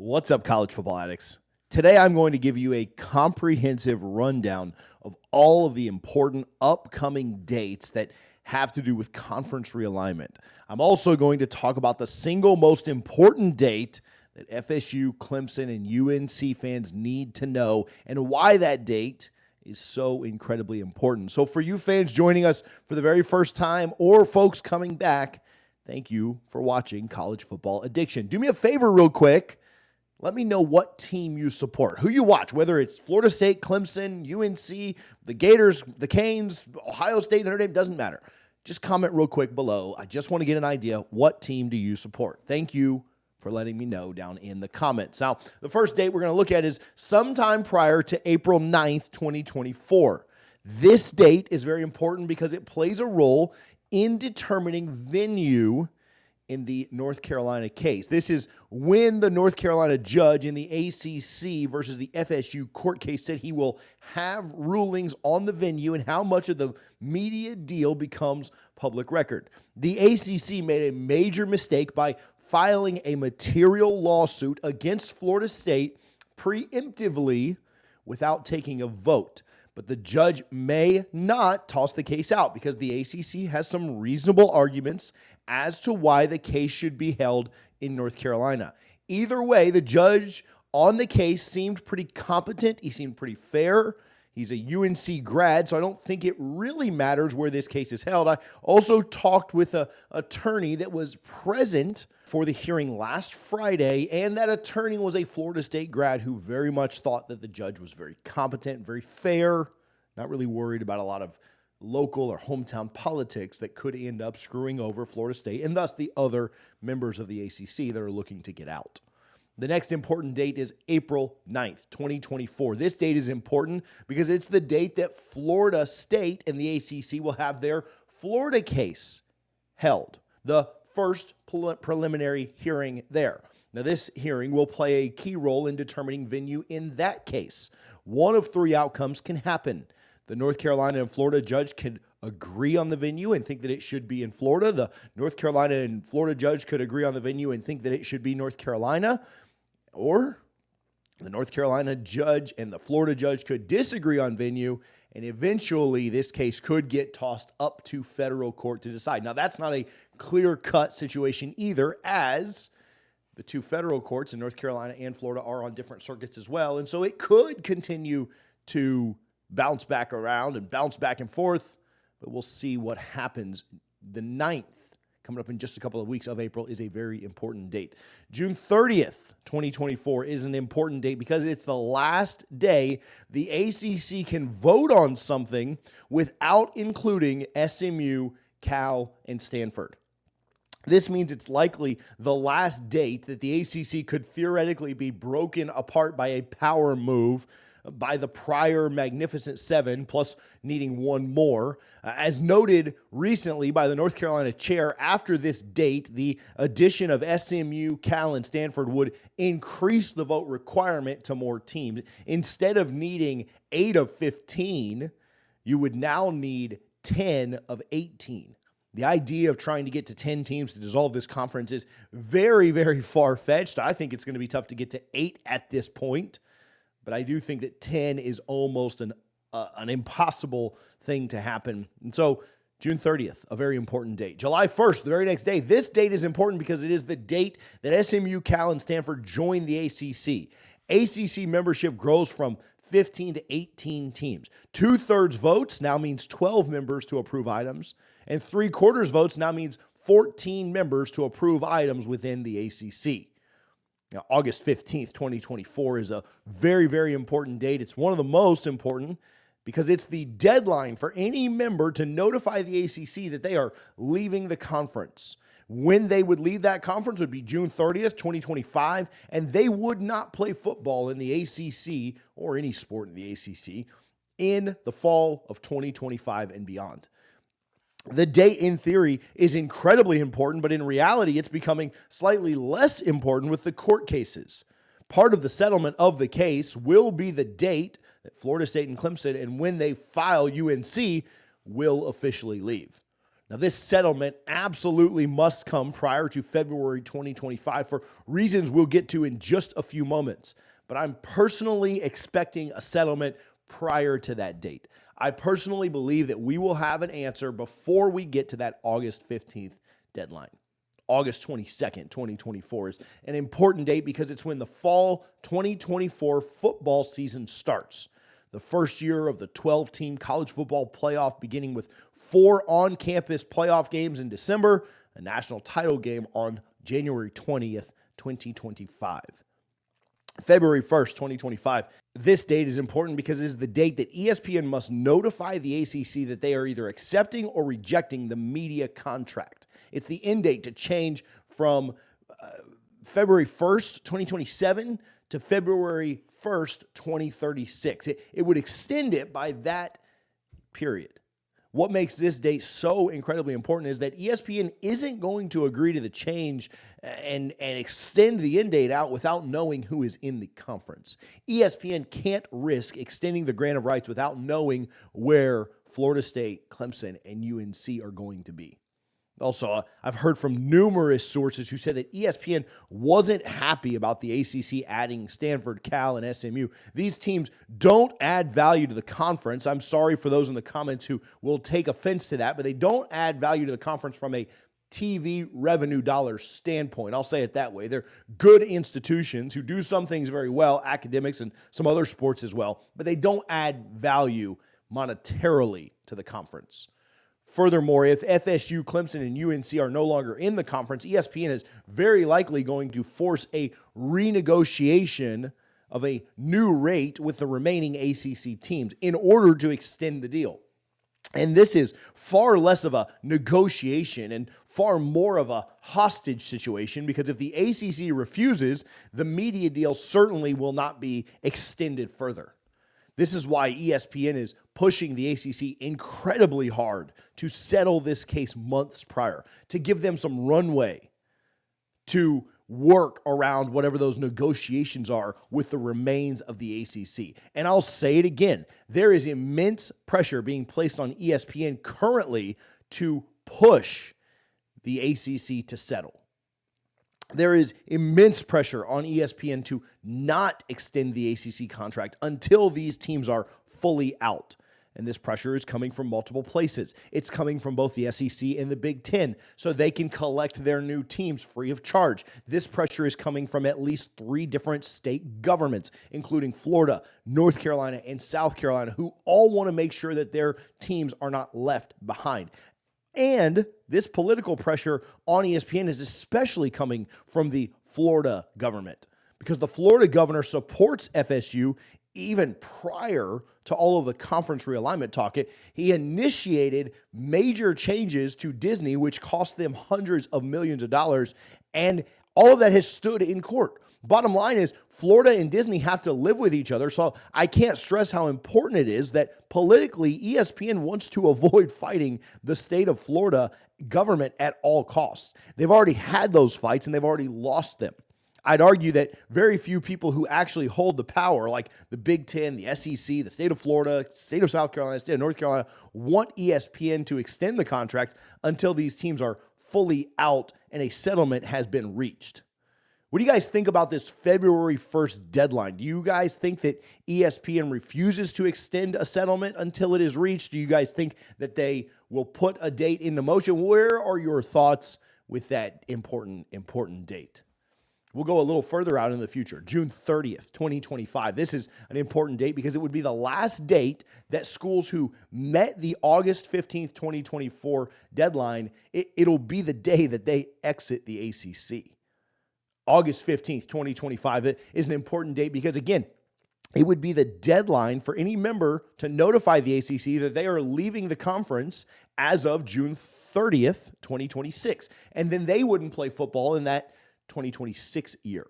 What's up, college football addicts? Today, I'm going to give you a comprehensive rundown of all of the important upcoming dates that have to do with conference realignment. I'm also going to talk about the single most important date that FSU, Clemson, and UNC fans need to know and why that date is so incredibly important. So for you fans joining us for the very first time or folks coming back, thank you for watching College Football Addiction. Do me a favor real quick. Let me know what team you support, who you watch, whether it's Florida State, Clemson, UNC, the Gators, the Canes, Ohio State, Notre Dame, doesn't matter. Just comment real quick below. I just want to get an idea, what team do you support? Thank you for letting me know down in the comments. Now, the first date we're going to look at is sometime prior to April 9th, 2024. This date is very important because it plays a role in determining venue in the North Carolina case. This is when the North Carolina judge in the ACC versus the FSU court case said he will have rulings on the venue and how much of the media deal becomes public record. The ACC made a major mistake by filing a material lawsuit against Florida State preemptively without taking a vote. But the judge may not toss the case out because the ACC has some reasonable arguments as to why the case should be held in North Carolina. Either way, the judge on the case seemed pretty competent. He seemed pretty fair. He's a UNC grad, so I don't think it really matters where this case is held. I also talked with an attorney that was present for the hearing last Friday, and that attorney was a Florida State grad who very much thought that the judge was very competent, very fair, not really worried about a lot of local or hometown politics that could end up screwing over Florida State and thus the other members of the ACC that are looking to get out. The next important date is April 9th, 2024. This date is important because it's the date that Florida State and the ACC will have their Florida case held, the first preliminary hearing there. Now, this hearing will play a key role in determining venue in that case. One of three outcomes can happen. The North Carolina and Florida judge could agree on the venue and think that it should be in Florida. The North Carolina and Florida judge could agree on the venue and think that it should be North Carolina. Or the North Carolina judge and the Florida judge could disagree on venue, and eventually this case could get tossed up to federal court to decide. Now, that's not a clear-cut situation either, as the two federal courts in North Carolina and Florida are on different circuits as well, and so it could continue to bounce back around and bounce back and forth, but we'll see what happens. The 9th, coming up in just a couple of weeks of April, is a very important date. June 30th, 2024 is an important date because it's the last day the ACC can vote on something without including SMU, Cal, and Stanford. This means it's likely the last date that the ACC could theoretically be broken apart by a power move by the prior Magnificent Seven, plus needing one more. As noted recently by the North Carolina chair, after this date, the addition of SMU, Cal, and Stanford would increase the vote requirement to more teams. Instead of needing 8 of 15, you would now need 10 of 18. The idea of trying to get to 10 teams to dissolve this conference is very, very far-fetched. I think it's going to be tough to get to 8 at this point. But I do think that 10 is almost an impossible thing to happen. And so June 30th, a very important date. July 1st, the very next day. This date is important because it is the date that SMU, Cal, and Stanford join the ACC. ACC membership grows from 15 to 18 teams. 2/3 votes now means 12 members to approve items, and 3/4 votes now means 14 members to approve items within the ACC. Now, August 15th, 2024 is a very, very important date. It's one of the most important because it's the deadline for any member to notify the ACC that they are leaving the conference. When they would leave that conference would be June 30th, 2025, and they would not play football in the ACC or any sport in the ACC in the fall of 2025 and beyond. The date, in theory, is incredibly important, but in reality, it's becoming slightly less important with the court cases. Part of the settlement of the case will be the date that Florida State and Clemson, and when they file UNC, will officially leave. Now, this settlement absolutely must come prior to February 2025 for reasons we'll get to in just a few moments. But I'm personally expecting a settlement prior to that date. I personally believe that we will have an answer before we get to that August 15th deadline. August 22nd, 2024 is an important date because it's when the fall 2024 football season starts. The first year of the 12-team college football playoff, beginning with 4 on-campus playoff games in December, a national title game on January 20th, 2025. February 1st, 2025. This date is important because it is the date that ESPN must notify the ACC that they are either accepting or rejecting the media contract. It's the end date to change from February 1st, 2027 to February 1st, 2036. It would extend it by that period. What makes this date so incredibly important is that ESPN isn't going to agree to the change and extend the end date out without knowing who is in the conference. ESPN can't risk extending the grant of rights without knowing where Florida State, Clemson, and UNC are going to be. Also, I've heard from numerous sources who said that ESPN wasn't happy about the ACC adding Stanford, Cal, and SMU. These teams don't add value to the conference. I'm sorry for those in the comments who will take offense to that, but they don't add value to the conference from a TV revenue dollar standpoint. I'll say it that way. They're good institutions who do some things very well, academics and some other sports as well, but they don't add value monetarily to the conference. Furthermore, if FSU, Clemson, and UNC are no longer in the conference, ESPN is very likely going to force a renegotiation of a new rate with the remaining ACC teams in order to extend the deal. And this is far less of a negotiation and far more of a hostage situation because if the ACC refuses, the media deal certainly will not be extended further. This is why ESPN is pushing the ACC incredibly hard to settle this case months prior, to give them some runway to work around whatever those negotiations are with the remains of the ACC. And I'll say it again, there is immense pressure being placed on ESPN currently to push the ACC to settle. There is immense pressure on ESPN to not extend the ACC contract until these teams are fully out. And this pressure is coming from multiple places. It's coming from both the SEC and the Big Ten, so they can collect their new teams free of charge. This pressure is coming from at least 3 different state governments, including Florida, North Carolina, and South Carolina, who all want to make sure that their teams are not left behind. And this political pressure on ESPN is especially coming from the Florida government because the Florida governor supports FSU even prior to all of the conference realignment talk. He initiated major changes to Disney, which cost them hundreds of millions of dollars, and all of that has stood in court. Bottom line is Florida and Disney have to live with each other, so I can't stress how important it is that politically ESPN wants to avoid fighting the state of Florida government at all costs. They've already had those fights and they've already lost them. I'd argue that very few people who actually hold the power, like the Big Ten, the SEC, the state of Florida, state of South Carolina, state of North Carolina, want ESPN to extend the contract until these teams are fully out and a settlement has been reached. What do you guys think about this February 1st deadline? Do you guys think that ESPN refuses to extend a settlement until it is reached? Do you guys think that they will put a date into motion? Where are your thoughts with that important date? We'll go a little further out in the future, June 30th, 2025. This is an important date because it would be the last date that schools who met the August 15th, 2024 deadline, it'll be the day that they exit the ACC. August 15th, 2025 is an important date because, again, it would be the deadline for any member to notify the ACC that they are leaving the conference as of June 30th, 2026. And then they wouldn't play football in that 2026 year.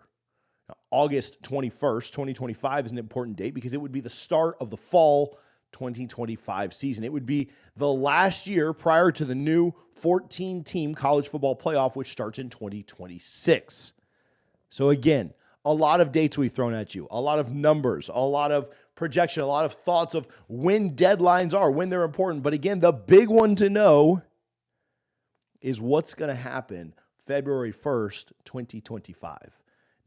Now, August 21st, 2025 is an important date because it would be the start of the fall 2025 season. It would be the last year prior to the new 14-team college football playoff, which starts in 2026. So again, a lot of dates we've thrown at you, a lot of numbers, a lot of projection, a lot of thoughts of when deadlines are, when they're important. But again, the big one to know is what's going to happen February 1st, 2025.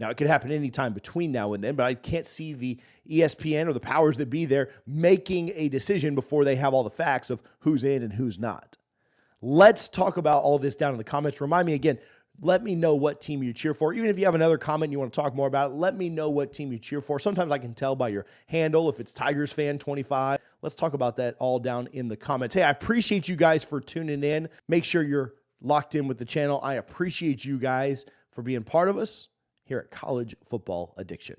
Now, it could happen anytime between now and then, but I can't see the ESPN or the powers that be there making a decision before they have all the facts of who's in and who's not. Let's talk about all this down in the comments. Remind me again, let me know what team you cheer for. Even if you have another comment you want to talk more about it, let me know what team you cheer for. Sometimes I can tell by your handle if it's Tigers fan 25. Let's talk about that all down in the comments. Hey, I appreciate you guys for tuning in. Make sure you're locked in with the channel. I appreciate you guys for being part of us here at College Football Addiction.